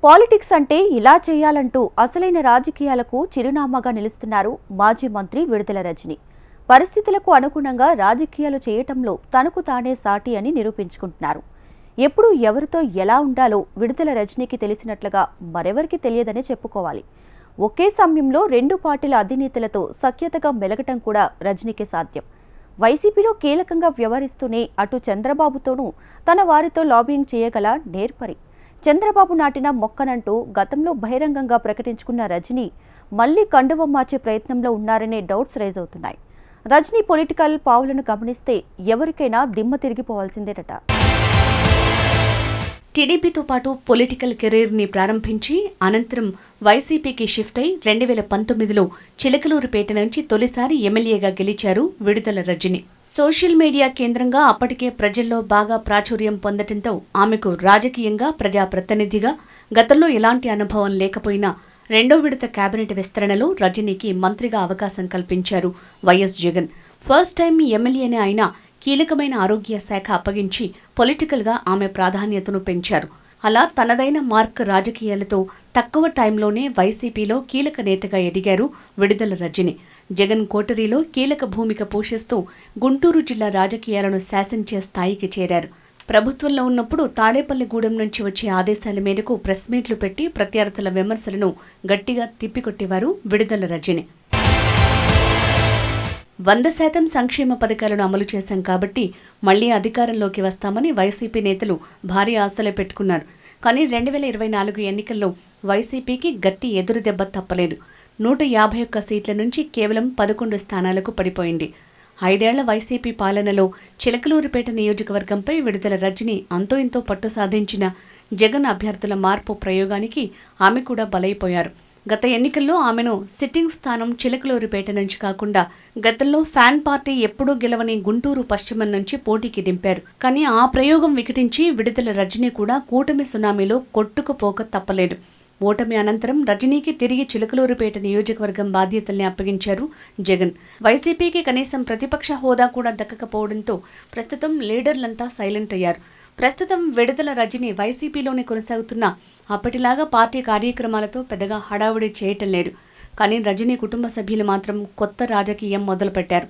Politics అంటే ఇలా చేయాలంటూ అసలైన రాజకీయాలకు చిరునామాగా నిలుస్తున్నారు మాజీ మంత్రి విడుదల రజని. పరిస్థితులకు అనుగుణంగా రాజకీయాలు చేయటంలో తనకు తానే సాటి అని నిరూపించుకుంటున్నారు. ఎప్పుడు ఎవరితో ఎలా ఉండాలో విడుదల రజనీకి తెలిసినట్లుగా మరెవరికి తెలియదనే చెప్పుకోవాలి. ఒకే సమయంలో రెండు పార్టీల అధినేతలతో సఖ్యతగా మెలగటం కూడా రజనీకే సాధ్యం. వైసీపీలో కీలకంగా వ్యవహరిస్తూనే అటు చంద్రబాబుతోనూ తన వారితో లాబింగ్ చేయగల నేర్పరి. చంద్రబాబు నాటిన మొక్కనంటూ గతంలో బహిరంగంగా ప్రకటించుకున్న రజనీ మళ్లీ కండువం మార్చే ప్రయత్నంలో ఉన్నారనే డౌట్స్ రైజ్ అవుతున్నాయి. రజనీ పొలిటికల్ పావులను గమనిస్తే ఎవరికైనా దిమ్మ తిరిగిపోవాల్సిందేనట. టీడీపీతో పాటు పొలిటికల్ కెరీర్ని ప్రారంభించి అనంతరం వైసీపీకి షిఫ్ట్ అయి 2019లో చిలకలూరుపేట నుంచి తొలిసారి ఎమ్మెల్యేగా గెలిచారు విడుదల రజని. సోషల్ మీడియా కేంద్రంగా అప్పటికే ప్రజల్లో బాగా ప్రాచుర్యం పొందటంతో ఆమెకు రాజకీయంగా ప్రజాప్రతినిధిగా గతంలో ఎలాంటి అనుభవం లేకపోయినా రెండో విడత కేబినెట్ విస్తరణలో రజనీకి మంత్రిగా అవకాశం కల్పించారు వైఎస్ జగన్. ఫస్ట్ టైం ఎమ్మెల్యేనే అయినా కీలకమైన ఆరోగ్య శాఖ అప్పగించి పొలిటికల్గా ఆమె ప్రాధాన్యతను పెంచారు. అలా తనదైన మార్క్ రాజకీయాలతో తక్కువ టైంలోనే వైసీపీలో కీలక నేతగా ఎదిగారు విడుదల రజని. జగన్ కోటరీలో కీలక భూమిక పోషిస్తూ గుంటూరు జిల్లా రాజకీయాలను శాసించే స్థాయికి చేరారు. ప్రభుత్వంలో ఉన్నప్పుడు తాడేపల్లిగూడెం నుంచి వచ్చే ఆదేశాల మేరకు ప్రెస్ మీట్లు పెట్టి ప్రత్యర్థుల విమర్శలను గట్టిగా తిప్పికొట్టేవారు విడుదల రజని. 100% సంక్షేమ పథకాలను అమలు చేశాం కాబట్టి మళ్లీ అధికారంలోకి వస్తామని వైసీపీ నేతలు భారీ ఆశలు పెట్టుకున్నారు. కానీ 2024 ఎన్నికల్లో వైసీపీకి గట్టి ఎదురుదెబ్బ తప్పలేదు. 151 సీట్ల నుంచి కేవలం 11 స్థానాలకు పడిపోయింది. 5 ఏళ్ల వైసీపీ పాలనలో చిలకలూరుపేట నియోజకవర్గంపై విడుదల రజని అంతో ఇంతో పట్టు సాధించిన జగన్ అభ్యర్థుల మార్పు ప్రయోగానికి ఆమె కూడా బలైపోయారు. గత ఎన్నికల్లో ఆమెను సిట్టింగ్ స్థానం చిలకలూరుపేట నుంచి కాకుండా గతంలో ఫ్యాన్ పార్టీ ఎప్పుడూ గెలవని గుంటూరు పశ్చిమం నుంచి పోటీకి దింపారు. కానీ ఆ ప్రయోగం వికటించి విడుదల రజని కూడా కూటమి సునామీలో కొట్టుకుపోక తప్పలేదు. ఓటమి అనంతరం రజనీకి తిరిగి చిలకలూరుపేట నియోజకవర్గం బాధ్యతల్ని అప్పగించారు జగన్. వైసీపీకి కనీసం ప్రతిపక్ష హోదా కూడా దక్కకపోవడంతో ప్రస్తుతం లీడర్లంతా సైలెంట్ అయ్యారు. ప్రస్తుతం విడుదల రజని వైసీపీలోనే కొనసాగుతున్న అప్పటిలాగా పార్టీ కార్యక్రమాలతో పెద్దగా హడావుడి చేయటం లేదు. కానీ రజనీ కుటుంబ సభ్యులు మాత్రం కొత్త రాజకీయం మొదలుపెట్టారు.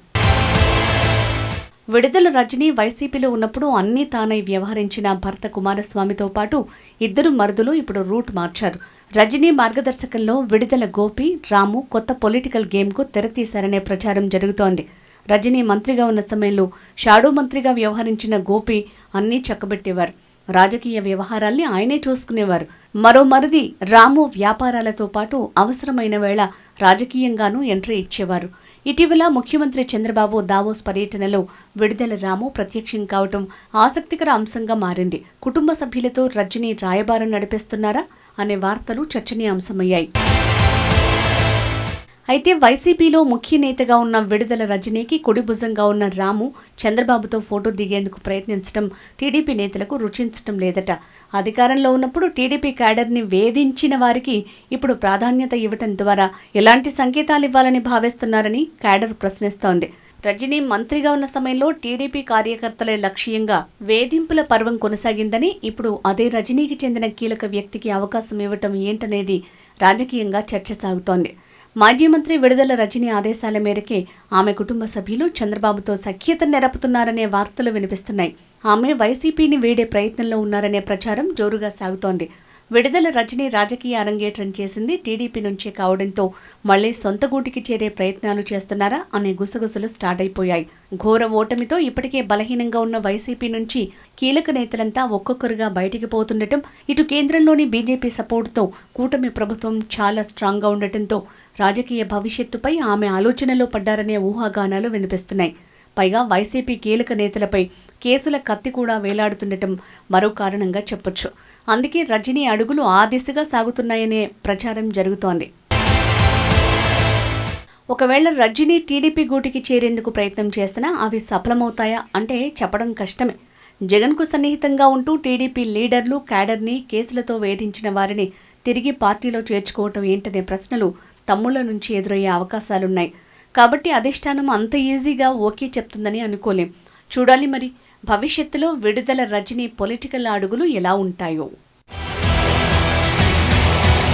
విడుదల రజని వైసీపీలో ఉన్నప్పుడు అన్నీ తానై వ్యవహరించిన భర్త కుమారస్వామితో పాటు 2 మరుదులు ఇప్పుడు రూట్ మార్చారు. రజనీ మార్గదర్శకంలో విడుదల గోపి, రాము కొత్త పొలిటికల్ గేమ్కు తెరతీశారనే ప్రచారం జరుగుతోంది. రజనీ మంత్రిగా ఉన్న సమయంలో షాడో మంత్రిగా వ్యవహరించిన గోపి అన్నీ చక్కబెట్టేవారు. రాజకీయ వ్యవహారాల్ని ఆయనే చూసుకునేవారు. మరో మరిది రాము వ్యాపారాలతో పాటు అవసరమైన వేళ రాజకీయంగానూ ఎంట్రీ ఇచ్చేవారు. ఇటీవల ముఖ్యమంత్రి చంద్రబాబు దావోస్ పర్యటనలో విడుదల రాము ప్రత్యక్షం కావటం ఆసక్తికర అంశంగా మారింది. కుటుంబ సభ్యులతో రజనీ రాయబారం నడిపిస్తున్నారా అనే వార్తలు చర్చనీయాంశమయ్యాయి. అయితే వైసీపీలో ముఖ్య నేతగా ఉన్న విడుదల రజనీకి కుడిభుజంగా ఉన్న రాము చంద్రబాబుతో ఫోటో దిగేందుకు ప్రయత్నించడం టీడీపీ నేతలకు రుచించటం లేదట. అధికారంలో ఉన్నప్పుడు టీడీపీ క్యాడర్ని వేధించిన వారికి ఇప్పుడు ప్రాధాన్యత ఇవ్వటం ద్వారా ఎలాంటి సంకేతాలు ఇవ్వాలని భావిస్తున్నారని క్యాడర్ ప్రశ్నిస్తోంది. రజనీ మంత్రిగా ఉన్న సమయంలో టీడీపీ కార్యకర్తలే లక్ష్యంగా వేధింపుల పర్వం కొనసాగిందని, ఇప్పుడు అదే రజనీకి చెందిన కీలక వ్యక్తికి అవకాశం ఇవ్వటం ఏంటనేది రాజకీయంగా చర్చ సాగుతోంది. మాజీ మంత్రి విడుదల రజని ఆదేశాల మేరకే ఆమె కుటుంబ సభ్యులు చంద్రబాబుతో సఖ్యత నెరపుతున్నారనే వార్తలు వినిపిస్తున్నాయి. ఆమె వైసీపీని వీడే ప్రయత్నంలో ఉన్నారనే ప్రచారం జోరుగా సాగుతోంది. విడుదల రజని రాజకీయ అరంగేట్రం చేసింది టీడీపీ నుంచే కావడంతో మళ్లీ సొంత గూటికి చేరే ప్రయత్నాలు చేస్తున్నారా అనే గుసగుసలు స్టార్ట్ అయిపోయాయి. ఘోర ఓటమితో ఇప్పటికే బలహీనంగా ఉన్న వైసీపీ నుంచి కీలక నేతలంతా ఒక్కొక్కరుగా బయటికి పోతుండటం, ఇటు కేంద్రంలోని బీజేపీ సపోర్టుతో కూటమి ప్రభుత్వం చాలా స్ట్రాంగ్గా ఉండటంతో రాజకీయ భవిష్యత్తుపై ఆమె ఆలోచనలో పడ్డారనే ఊహాగానాలు వినిపిస్తున్నాయి. పైగా వైసీపీ కీలక నేతలపై కేసుల కత్తి కూడా వేలాడుతుండటం మరో కారణంగా చెప్పొచ్చు. అందుకే రజనీ అడుగులు ఆ దిశగా సాగుతున్నాయనే ప్రచారం జరుగుతోంది. ఒకవేళ రజనీ టీడీపీ గూటికి చేరేందుకు ప్రయత్నం చేసినా అవి సఫలమవుతాయా అంటే చెప్పడం కష్టమే. జగన్కు సన్నిహితంగా ఉంటూ టీడీపీ లీడర్లు, క్యాడర్ని కేసులతో వేధించిన వారిని తిరిగి పార్టీలో చేర్చుకోవటం ఏంటనే ప్రశ్నలు తమ్ముళ్ల నుంచి ఎదురయ్యే అవకాశాలున్నాయి. కాబట్టి అధిష్టానం అంత ఈజీగా ఓకే చెప్తుందని అనుకోలేం. చూడాలి మరి భవిష్యత్తులో విడుదల రజని పొలిటికల్ అడుగులు ఎలా ఉంటాయో.